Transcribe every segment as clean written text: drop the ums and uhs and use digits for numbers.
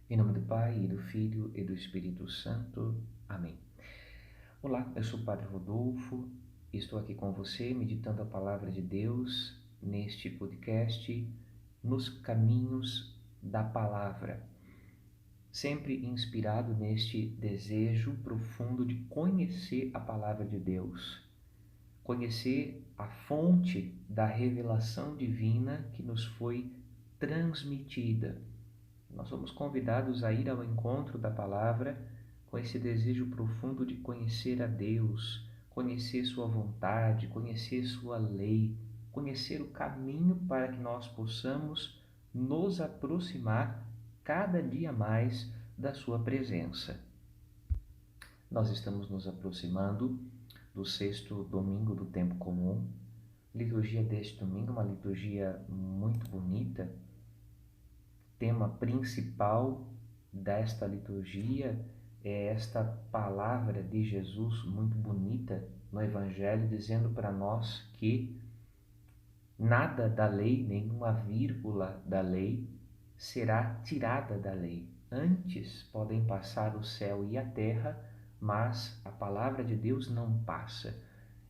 Em nome do Pai, e do Filho, e do Espírito Santo. Amém. Olá, eu sou o Padre Rodolfo e estou aqui com você meditando a Palavra de Deus neste podcast, Nos Caminhos da Palavra. Sempre inspirado neste desejo profundo de conhecer a Palavra de Deus, conhecer a fonte da revelação divina que nos foi transmitida. Nós somos convidados a ir ao encontro da palavra com esse desejo profundo de conhecer a Deus, conhecer sua vontade, conhecer sua lei, conhecer o caminho para que nós possamos nos aproximar cada dia mais da sua presença. Nós estamos nos aproximando do sexto domingo do tempo comum. A liturgia deste domingo é uma liturgia muito bonita. Tema principal desta liturgia é esta palavra de Jesus muito bonita no Evangelho, dizendo para nós que nada da lei, nenhuma vírgula da lei será tirada da lei. Antes podem passar o céu e a terra, mas a palavra de Deus não passa.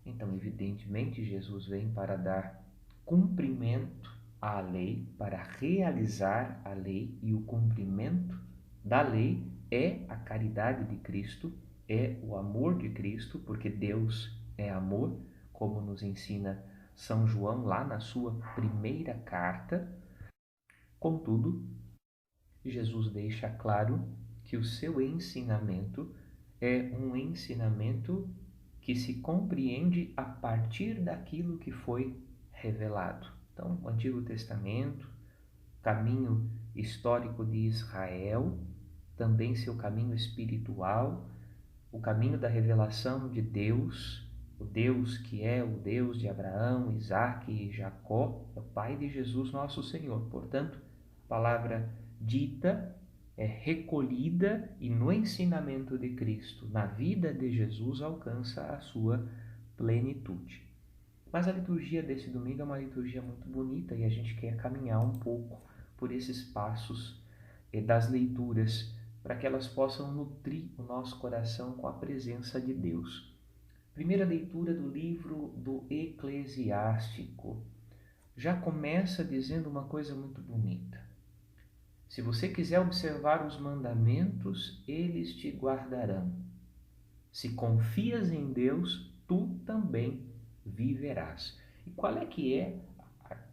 Então, evidentemente, Jesus vem para dar cumprimento à lei, para realizar a lei, e o cumprimento da lei é a caridade de Cristo, é o amor de Cristo, porque Deus é amor, como nos ensina São João lá na sua primeira carta. Contudo, Jesus deixa claro que o seu ensinamento é um ensinamento que se compreende a partir daquilo que foi revelado. Então, o Antigo Testamento, caminho histórico de Israel, também seu caminho espiritual, o caminho da revelação de Deus, o Deus que é o Deus de Abraão, Isaque e Jacó, é o Pai de Jesus nosso Senhor. Portanto, a palavra dita é recolhida e no ensinamento de Cristo, na vida de Jesus, alcança a sua plenitude. Mas a liturgia desse domingo é uma liturgia muito bonita e a gente quer caminhar um pouco por esses passos das leituras para que elas possam nutrir o nosso coração com a presença de Deus. Primeira leitura do livro do Eclesiástico. Já começa dizendo uma coisa muito bonita. Se você quiser observar os mandamentos, eles te guardarão. Se confias em Deus, tu também viverás. E qual é que é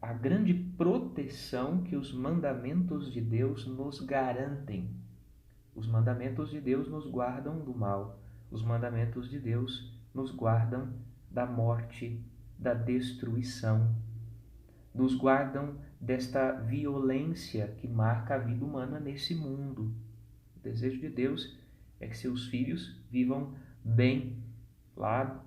a grande proteção que os mandamentos de Deus nos garantem? Os mandamentos de Deus nos guardam do mal. Os mandamentos de Deus nos guardam da morte, da destruição. Nos guardam desta violência que marca a vida humana nesse mundo. O desejo de Deus é que seus filhos vivam bem. Lá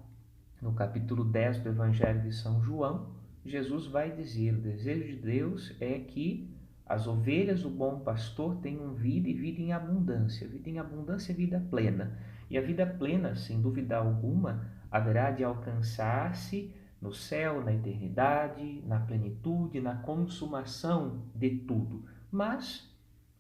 no capítulo 10 do Evangelho de São João, Jesus vai dizer: o desejo de Deus é que as ovelhas do bom pastor tenham vida e vida em abundância. Vida em abundância é vida plena. E a vida plena, sem dúvida alguma, haverá de alcançar-se no céu, na eternidade, na plenitude, na consumação de tudo. Mas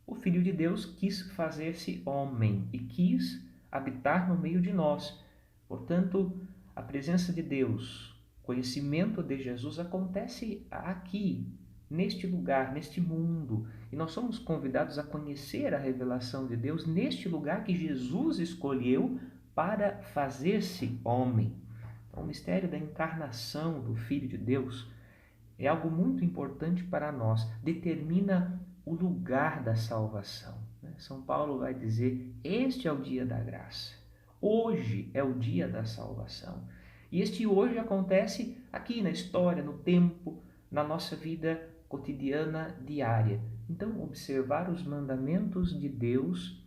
o Filho de Deus quis fazer-se homem e quis habitar no meio de nós. Portanto, a presença de Deus, o conhecimento de Jesus acontece aqui, neste lugar, neste mundo. E nós somos convidados a conhecer a revelação de Deus neste lugar que Jesus escolheu para fazer-se homem. Então, o mistério da encarnação do Filho de Deus é algo muito importante para nós, determina o lugar da salvação. São Paulo vai dizer: este é o dia da graça, hoje é o dia da salvação. E este hoje acontece aqui na história, no tempo, na nossa vida cotidiana, diária. Então, observar os mandamentos de Deus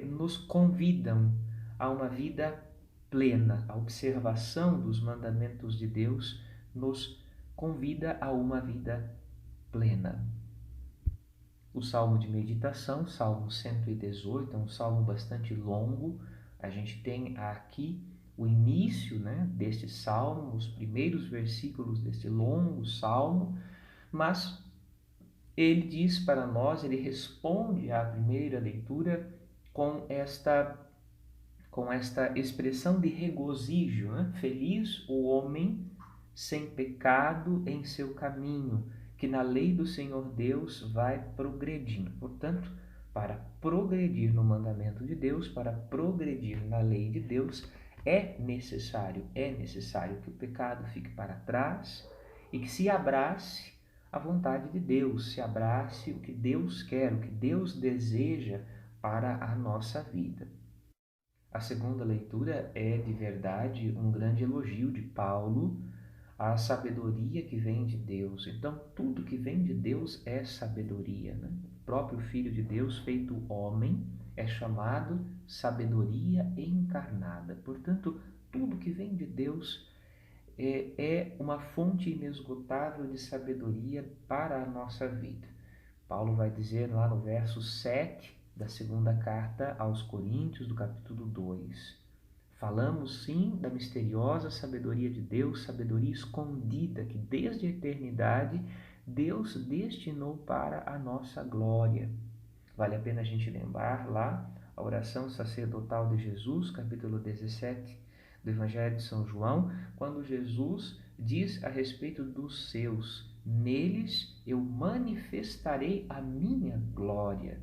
nos convidam a uma vida plena. A observação dos mandamentos de Deus nos convida a uma vida plena. O salmo de meditação, Salmo 118, é um salmo bastante longo. A gente tem aqui o início, deste salmo, os primeiros versículos deste longo salmo, mas ele diz para nós, ele responde à primeira leitura com esta expressão de regozijo, né? Feliz o homem sem pecado em seu caminho, que na lei do Senhor Deus vai progredindo. Portanto, para progredir no mandamento de Deus, para progredir na lei de Deus, é necessário que o pecado fique para trás e que se abrace a vontade de Deus, se abrace o que Deus quer, o que Deus deseja para a nossa vida. A segunda leitura é, de verdade, um grande elogio de Paulo à sabedoria que vem de Deus. Então, tudo que vem de Deus é sabedoria, né? O próprio Filho de Deus, feito homem, é chamado sabedoria encarnada. Portanto, tudo que vem de Deus é uma fonte inesgotável de sabedoria para a nossa vida. Paulo vai dizer lá no verso 7 da segunda carta aos Coríntios, do capítulo 2. Falamos sim da misteriosa sabedoria de Deus, sabedoria escondida que desde a eternidade Deus destinou para a nossa glória. Vale a pena a gente lembrar lá a oração sacerdotal de Jesus, capítulo 17 do Evangelho de São João, quando Jesus diz a respeito dos seus: neles eu manifestarei a minha glória.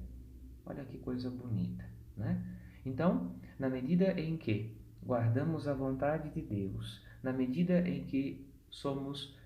Olha que coisa bonita, né? Então, na medida em que guardamos a vontade de Deus, na medida em que somos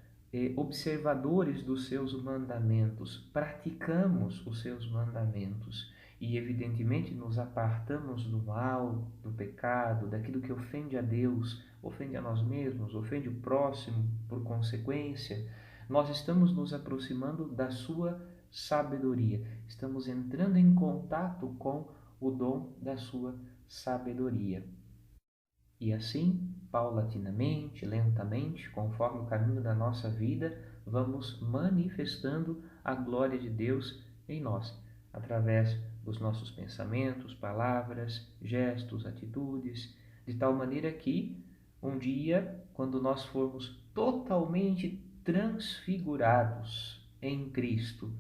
observadores dos seus mandamentos, praticamos os seus mandamentos e, evidentemente, nos apartamos do mal, do pecado, daquilo que ofende a Deus, ofende a nós mesmos, ofende o próximo por consequência, nós estamos nos aproximando da sua sabedoria. Estamos entrando em contato com o dom da sua sabedoria. E assim, paulatinamente, lentamente, conforme o caminho da nossa vida, vamos manifestando a glória de Deus em nós, através dos nossos pensamentos, palavras, gestos, atitudes, de tal maneira que um dia, quando nós formos totalmente transfigurados em Cristo,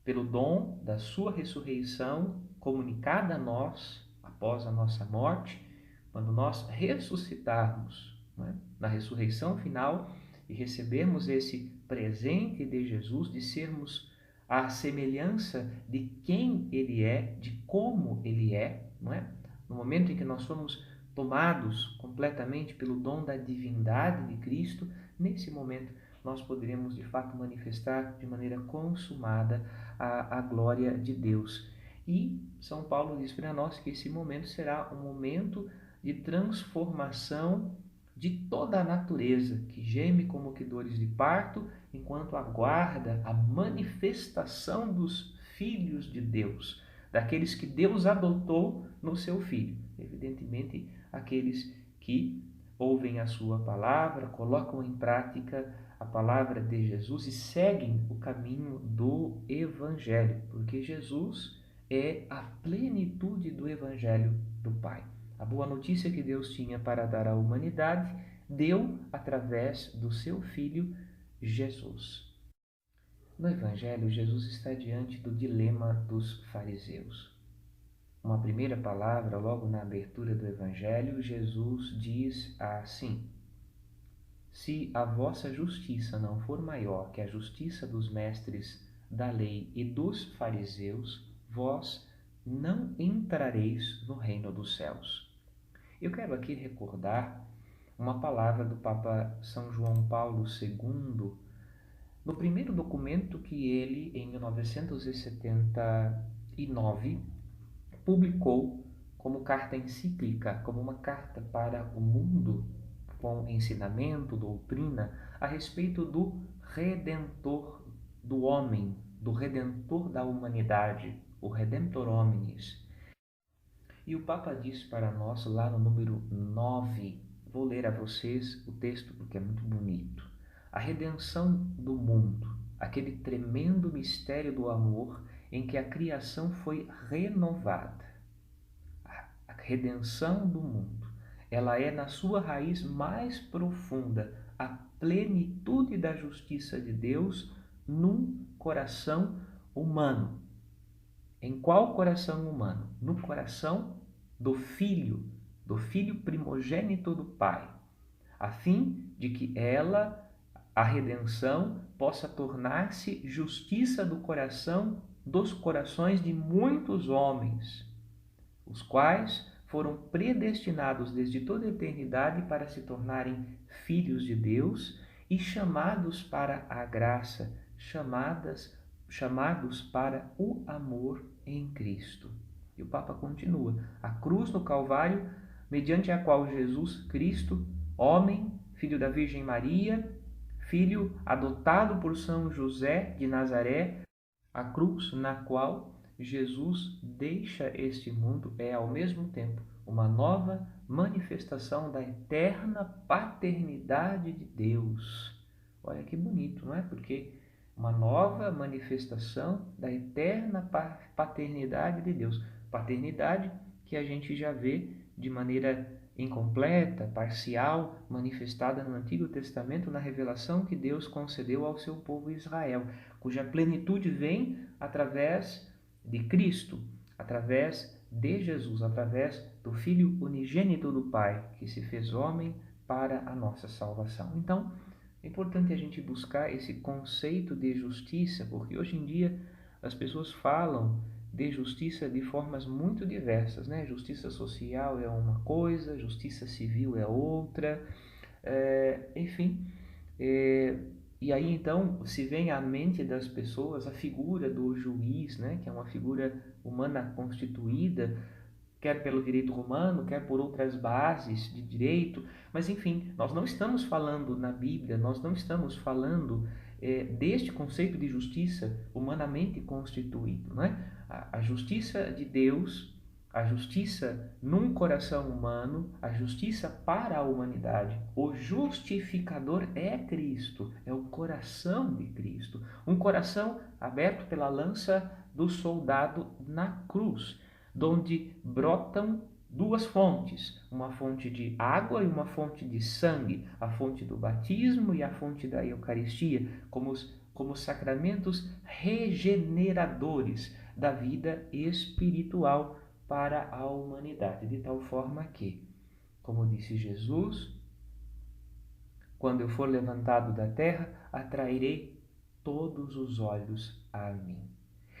pelo dom da sua ressurreição comunicada a nós após a nossa morte, quando nós ressuscitarmos, né, na ressurreição final e recebermos esse presente de Jesus, de sermos a semelhança de quem Ele é, de como Ele é, não é? No momento em que nós somos tomados completamente pelo dom da divindade de Cristo, nesse momento nós poderemos de fato manifestar de maneira consumada a glória de Deus. E São Paulo diz para nós que esse momento será um momento de transformação de toda a natureza, que geme como que dores de parto, enquanto aguarda a manifestação dos filhos de Deus, daqueles que Deus adotou no seu Filho. Evidentemente, aqueles que ouvem a sua palavra, colocam em prática a palavra de Jesus e seguem o caminho do Evangelho, porque Jesus é a plenitude do Evangelho do Pai. A boa notícia que Deus tinha para dar à humanidade, deu através do seu Filho Jesus. No Evangelho, Jesus está diante do dilema dos fariseus. Uma primeira palavra, logo na abertura do Evangelho, Jesus diz assim: se a vossa justiça não for maior que a justiça dos mestres da lei e dos fariseus, vós não entrareis no reino dos céus. Eu quero aqui recordar uma palavra do Papa São João Paulo II, no primeiro documento que ele, em 1979, publicou como carta encíclica, como uma carta para o mundo, com ensinamento, doutrina, a respeito do Redentor do homem, do Redentor da humanidade, o Redemptor Hominis. E o Papa diz para nós, lá no número 9, vou ler a vocês o texto porque é muito bonito. A redenção do mundo, aquele tremendo mistério do amor em que a criação foi renovada. A redenção do mundo, ela é na sua raiz mais profunda a plenitude da justiça de Deus num coração humano. Em qual coração humano? No coração do Filho primogênito do Pai, a fim de que ela, a redenção, possa tornar-se justiça do coração, dos corações de muitos homens, os quais foram predestinados desde toda a eternidade para se tornarem filhos de Deus e chamados para a graça, chamados para o amor em Cristo. E o Papa continua: a cruz no Calvário, mediante a qual Jesus Cristo, homem, filho da Virgem Maria, filho adotado por São José de Nazaré, a cruz na qual Jesus deixa este mundo é, ao mesmo tempo, uma nova manifestação da eterna paternidade de Deus. Olha que bonito, não é? Porque uma nova manifestação da eterna paternidade de Deus. Paternidade que a gente já vê de maneira incompleta, parcial, manifestada no Antigo Testamento na revelação que Deus concedeu ao seu povo Israel, cuja plenitude vem através de Cristo, através de Jesus, através do Filho unigênito do Pai, que se fez homem para a nossa salvação. Então, é importante a gente buscar esse conceito de justiça, porque hoje em dia as pessoas falam de justiça de formas muito diversas, né? Justiça social é uma coisa, justiça civil é outra, enfim. E aí então se vem à mente das pessoas a figura do juiz, né? Que é uma figura humana constituída, quer pelo direito romano, quer por outras bases de direito, mas enfim, nós não estamos falando na Bíblia, nós não estamos falando deste conceito de justiça humanamente constituído, não é? A justiça de Deus, a justiça num coração humano, a justiça para a humanidade. O justificador é Cristo, é o coração de Cristo, um coração aberto pela lança do soldado na cruz, donde brotam duas fontes, uma fonte de água e uma fonte de sangue, a fonte do batismo e a fonte da Eucaristia, como sacramentos regeneradores da vida espiritual para a humanidade, de tal forma que, como disse Jesus, quando eu for levantado da terra, atrairei todos os olhos a mim.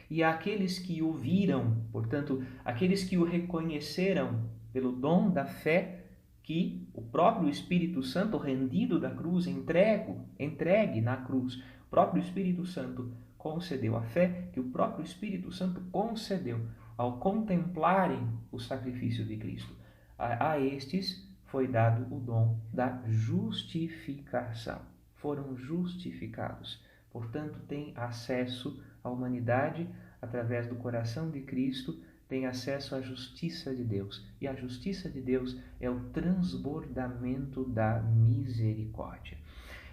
E àqueles que o viram, portanto, aqueles que o reconheceram pelo dom da fé que o próprio Espírito Santo, rendido da cruz, entregue na cruz, o próprio Espírito Santo concedeu a fé que o próprio Espírito Santo concedeu ao contemplarem o sacrifício de Cristo. A estes foi dado o dom da justificação. Foram justificados. Portanto, tem acesso a humanidade, através do coração de Cristo, tem acesso à justiça de Deus. E a justiça de Deus é o transbordamento da misericórdia.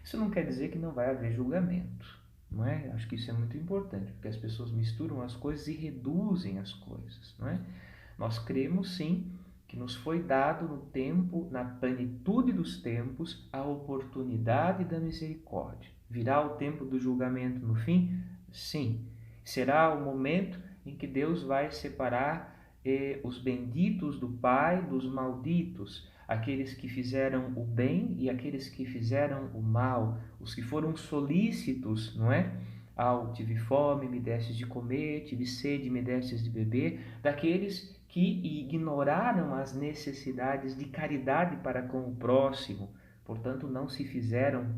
Isso não quer dizer que não vai haver julgamento, não é? Acho que isso é muito importante, porque as pessoas misturam as coisas e reduzem as coisas, não é? Nós cremos, sim, que nos foi dado no tempo, na plenitude dos tempos, a oportunidade da misericórdia. Virá o tempo do julgamento no fim? Sim. Será o momento em que Deus vai separar os benditos do Pai dos malditos, aqueles que fizeram o bem e aqueles que fizeram o mal, os que foram solícitos, não é? Tive fome, me destes de comer, tive sede, me destes de beber, daqueles que ignoraram as necessidades de caridade para com o próximo, portanto não se fizeram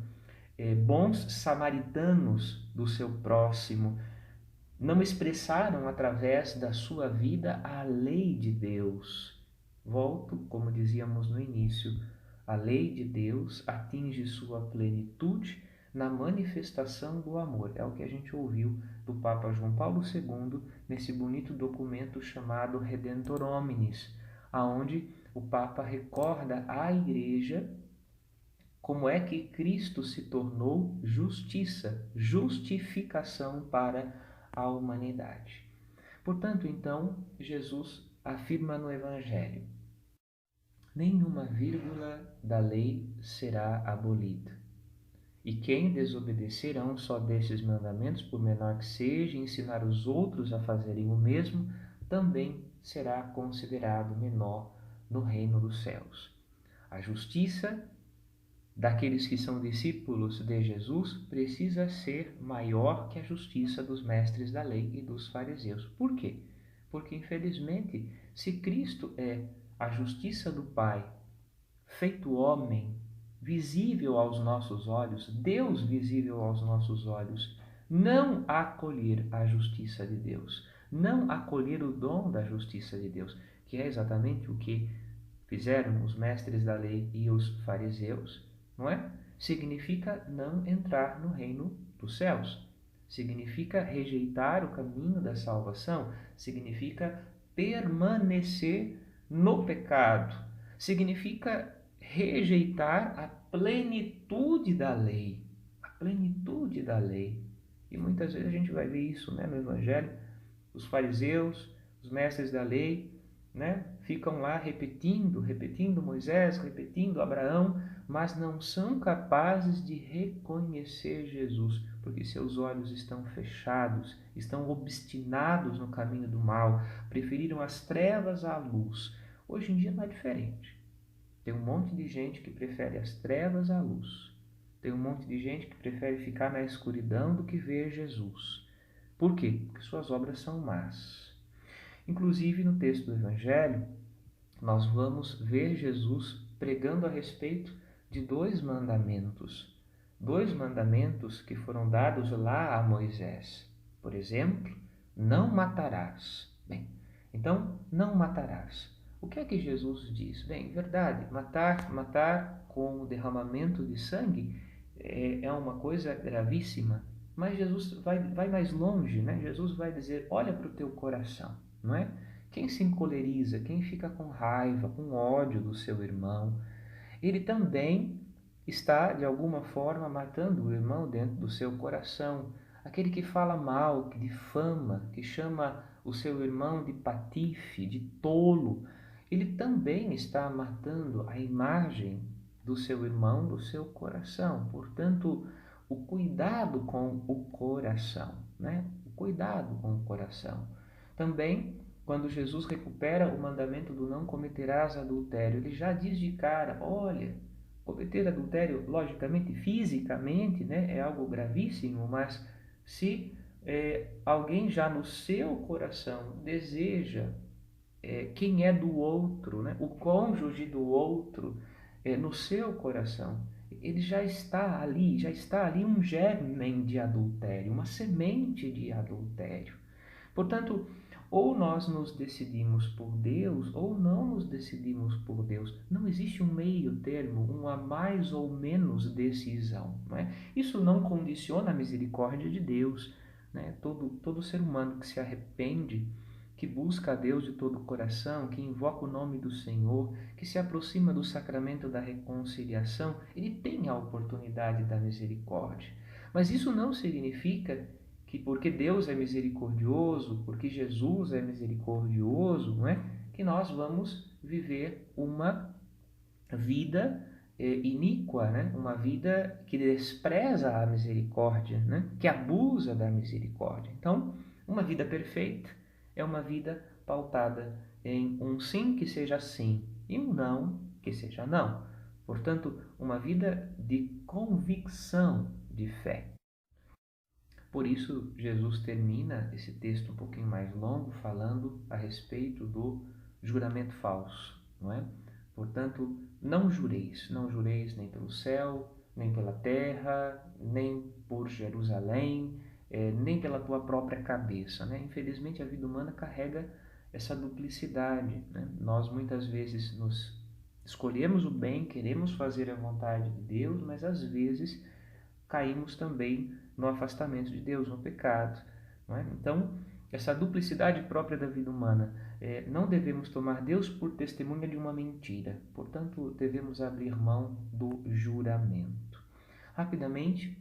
bons samaritanos do seu próximo, não expressaram através da sua vida a lei de Deus. Volto, como dizíamos no início, a lei de Deus atinge sua plenitude na manifestação do amor. É o que a gente ouviu do Papa João Paulo II nesse bonito documento chamado Redentor Hominis, aonde o Papa recorda à Igreja como é que Cristo se tornou justiça, justificação para a humanidade. Portanto, então, Jesus afirma no Evangelho: nenhuma vírgula da lei será abolida. E quem desobedecer a um só desses mandamentos, por menor que seja, e ensinar os outros a fazerem o mesmo, também será considerado menor no reino dos céus. A justiça daqueles que são discípulos de Jesus precisa ser maior que a justiça dos mestres da lei e dos fariseus. Por quê? Porque, infelizmente, se Cristo é a justiça do Pai, feito homem, visível aos nossos olhos, Deus visível aos nossos olhos, não acolher a justiça de Deus, não acolher o dom da justiça de Deus, que é exatamente o que fizeram os mestres da lei e os fariseus, não é? Significa não entrar no reino dos céus. Significa rejeitar o caminho da salvação. Significa permanecer no pecado. Significa rejeitar a plenitude da lei. A plenitude da lei. E muitas vezes a gente vai ver isso, né, no Evangelho. Os fariseus, os mestres da lei, né, ficam lá repetindo Moisés, repetindo Abraão, mas não são capazes de reconhecer Jesus, porque seus olhos estão fechados, estão obstinados no caminho do mal, preferiram as trevas à luz. Hoje em dia não é diferente. Tem um monte de gente que prefere as trevas à luz. Tem um monte de gente que prefere ficar na escuridão do que ver Jesus. Por quê? Porque suas obras são más. Inclusive, no texto do Evangelho, nós vamos ver Jesus pregando a respeito de dois mandamentos. Dois mandamentos que foram dados lá a Moisés. Por exemplo, não matarás. Bem, então, não matarás. O que é que Jesus diz? Bem, verdade, matar com o derramamento de sangue é uma coisa gravíssima, mas Jesus vai mais longe, né? Jesus vai dizer, olha para o teu coração, não é? Quem se encoleriza, quem fica com raiva, com ódio do seu irmão, ele também está, de alguma forma, matando o irmão dentro do seu coração. Aquele que fala mal, que difama, que chama o seu irmão de patife, de tolo, ele também está matando a imagem do seu irmão, do seu coração. Portanto, o cuidado com o coração, né? O cuidado com o coração. Também, quando Jesus recupera o mandamento do não cometerás adultério, ele já diz de cara, olha, cometer adultério, logicamente, fisicamente, né, é algo gravíssimo, mas se alguém já no seu coração deseja quem é do outro, né, o cônjuge do outro, no seu coração, ele já está ali um germen de adultério, uma semente de adultério. Portanto, ou nós nos decidimos por Deus, ou não nos decidimos por Deus. Não existe um meio termo, uma mais ou menos decisão. Não é? Isso não condiciona a misericórdia de Deus. Né? Todo ser humano que se arrepende, que busca a Deus de todo o coração, que invoca o nome do Senhor, que se aproxima do sacramento da reconciliação, ele tem a oportunidade da misericórdia. Mas isso não significa que porque Deus é misericordioso, porque Jesus é misericordioso, não é? Que nós vamos viver uma vida iníqua, né? Uma vida que despreza a misericórdia, né? Que abusa da misericórdia. Então, uma vida perfeita é uma vida pautada em um sim que seja sim e um não que seja não. Portanto, uma vida de convicção de fé. Por isso, Jesus termina esse texto um pouquinho mais longo, falando a respeito do juramento falso, não é? Portanto, não jureis nem pelo céu, nem pela terra, nem por Jerusalém, nem pela tua própria cabeça, né? Infelizmente, a vida humana carrega essa duplicidade, né? Nós muitas vezes nos escolhemos o bem, queremos fazer a vontade de Deus, mas às vezes caímos também no afastamento de Deus, no pecado. Não é? Então, essa duplicidade própria da vida humana, não devemos tomar Deus por testemunha de uma mentira. Portanto, devemos abrir mão do juramento. Rapidamente,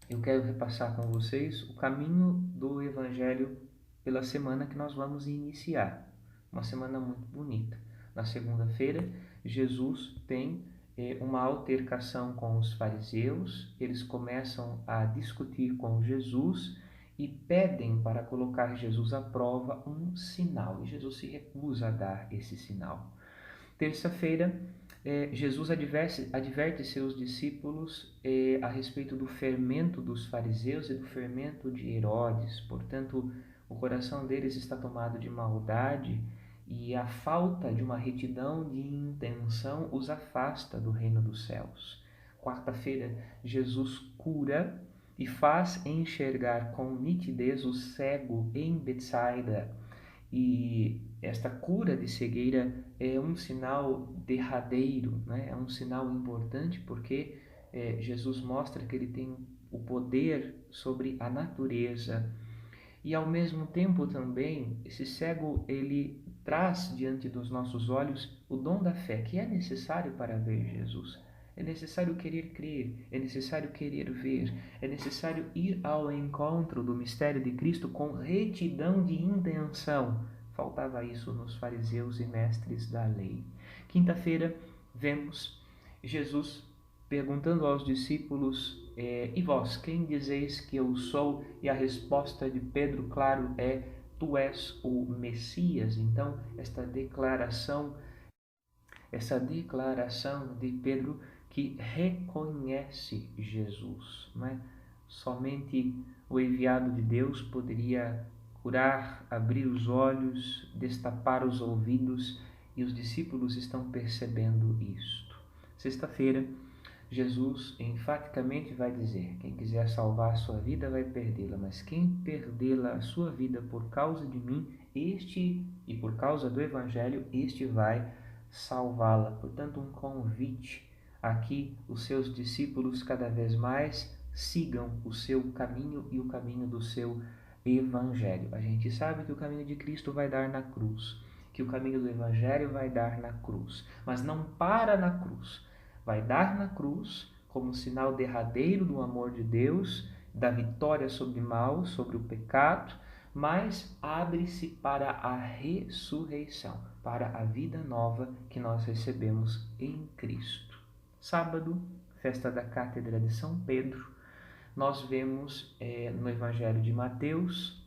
eu quero repassar com vocês o caminho do Evangelho pela semana que nós vamos iniciar. Uma semana muito bonita. Na segunda-feira, Jesus tem uma altercação com os fariseus. Eles começam a discutir com Jesus e pedem para colocar Jesus à prova um sinal. E Jesus se recusa a dar esse sinal. Terça-feira, Jesus adverte seus discípulos a respeito do fermento dos fariseus e do fermento de Herodes. Portanto, o coração deles está tomado de maldade e a falta de uma retidão de intenção os afasta do reino dos céus. Quarta-feira, Jesus cura e faz enxergar com nitidez o cego em Betsaida. E esta cura de cegueira é um sinal derradeiro, né? É um sinal importante porque Jesus mostra que ele tem o poder sobre a natureza. E ao mesmo tempo também, esse cego, ele traz diante dos nossos olhos o dom da fé, que é necessário para ver Jesus. É necessário querer crer, é necessário querer ver, é necessário ir ao encontro do mistério de Cristo com retidão de intenção. Faltava isso nos fariseus e mestres da lei. Quinta-feira, vemos Jesus perguntando aos discípulos: e vós, quem dizeis que eu sou? E a resposta de Pedro, claro, é: tu és o Messias. Então, essa declaração de Pedro que reconhece Jesus, não é? Somente o enviado de Deus poderia curar, abrir os olhos, destapar os ouvidos, e os discípulos estão percebendo isto. Sexta-feira, Jesus enfaticamente vai dizer: quem quiser salvar a sua vida vai perdê-la, mas quem perdê-la a sua vida por causa de mim, este, e por causa do Evangelho, este vai salvá-la. Portanto, um convite a que os seus discípulos cada vez mais sigam o seu caminho e o caminho do seu Evangelho. A gente sabe que o caminho de Cristo vai dar na cruz, que o caminho do Evangelho vai dar na cruz, mas não para na cruz. Vai dar na cruz como sinal derradeiro do amor de Deus, da vitória sobre o mal, sobre o pecado, mas abre-se para a ressurreição, para a vida nova que nós recebemos em Cristo. Sábado, festa da Cátedra de São Pedro, nós vemos no Evangelho de Mateus,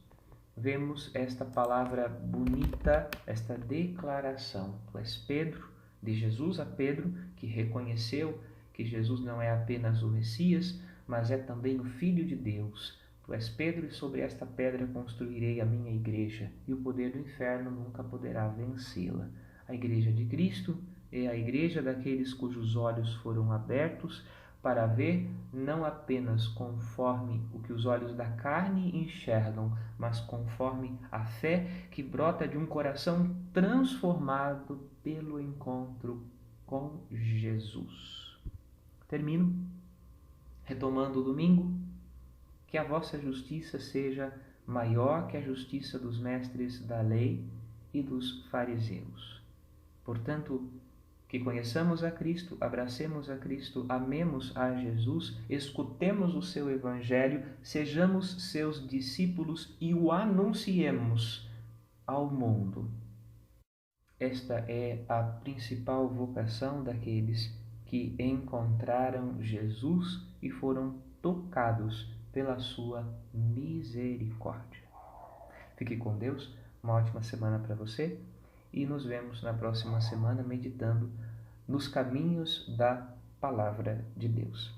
vemos esta palavra bonita, esta declaração: tu és Pedro, de Jesus a Pedro, que reconheceu que Jesus não é apenas o Messias, mas é também o Filho de Deus. Tu és Pedro, e sobre esta pedra construirei a minha igreja, e o poder do inferno nunca poderá vencê-la. A igreja de Cristo é a igreja daqueles cujos olhos foram abertos para ver não apenas conforme o que os olhos da carne enxergam, mas conforme a fé que brota de um coração transformado pelo encontro com Jesus. Termino retomando o domingo: que a vossa justiça seja maior que a justiça dos mestres da lei e dos fariseus. Portanto, que conheçamos a Cristo, abracemos a Cristo, amemos a Jesus, escutemos o seu Evangelho, sejamos seus discípulos e o anunciemos ao mundo. Esta é a principal vocação daqueles que encontraram Jesus e foram tocados pela sua misericórdia. Fique com Deus, uma ótima semana para você e nos vemos na próxima semana meditando nos caminhos da Palavra de Deus.